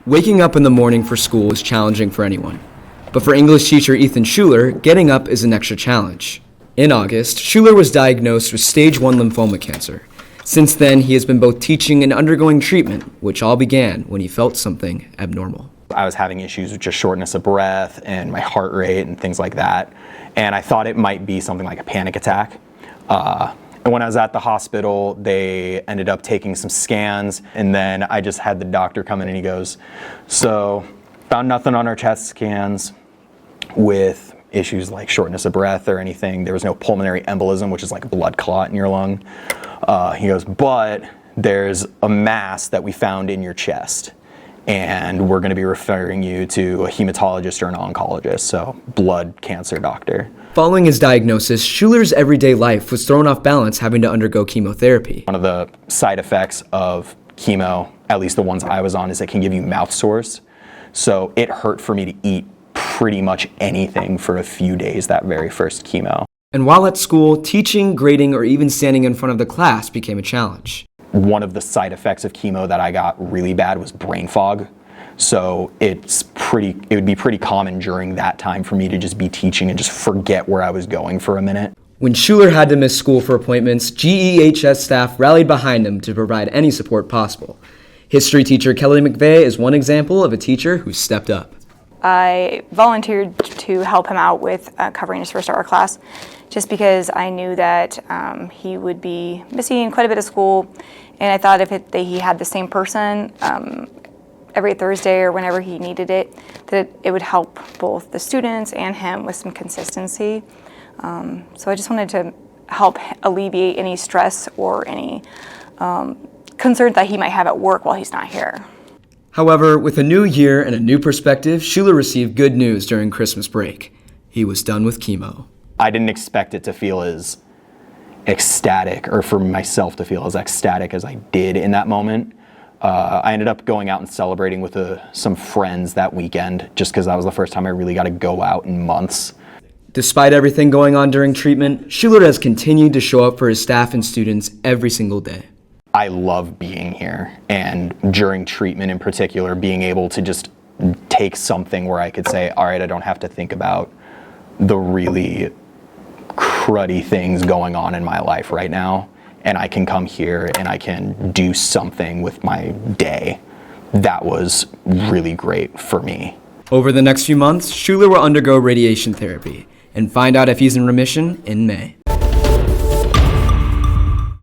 Waking up in the morning for school is challenging for anyone. But for English teacher Ethan Schuler, getting up is an extra challenge. In August, Schuler was diagnosed with stage 1 lymphoma cancer. Since then, he has been both teaching and undergoing treatment, which all began when he felt something abnormal. I was having issues with just shortness of breath and my heart rate and things like that. And I thought it might be something like a panic attack. And when I was at the hospital, they ended up taking some scans, and then I just had the doctor come in and he goes, "So, found nothing on our chest scans with issues like shortness of breath or anything. There was no pulmonary embolism, which is like a blood clot in your lung." He goes, "But there's a mass that we found in your chest, and we're going to be referring you to a hematologist or an oncologist, so blood cancer doctor." Following his diagnosis, Schuler's everyday life was thrown off balance having to undergo chemotherapy. One of the side effects of chemo, at least the ones I was on, is it can give you mouth sores. So it hurt for me to eat pretty much anything for a few days that very first chemo. And while at school, teaching, grading, or even standing in front of the class became a challenge. One of the side effects of chemo that I got really bad was brain fog. So it would be pretty common during that time for me to just be teaching and just forget where I was going for a minute. When Schuler had to miss school for appointments, GEHS staff rallied behind him to provide any support possible. History teacher Kelly McVeigh is one example of a teacher who stepped up. I volunteered to help him out with covering his first art class, just because I knew that he would be missing quite a bit of school, and I thought if he had the same person every Thursday or whenever he needed it, that it would help both the students and him with some consistency. So I just wanted to help alleviate any stress or any concerns that he might have at work while he's not here. However, with a new year and a new perspective, Schuler received good news during Christmas break. He was done with chemo. I didn't expect it to feel as ecstatic, or for myself to feel as ecstatic as I did in that moment. I ended up going out and celebrating with some friends that weekend, just because that was the first time I really got to go out in months. Despite everything going on during treatment, Schuler has continued to show up for his staff and students every single day. I love being here, and during treatment in particular, being able to just take something where I could say, all right, I don't have to think about the really cruddy things going on in my life right now, and I can come here and I can do something with my day. That was really great for me. Over the next few months, Schuler will undergo radiation therapy and find out if he's in remission in May.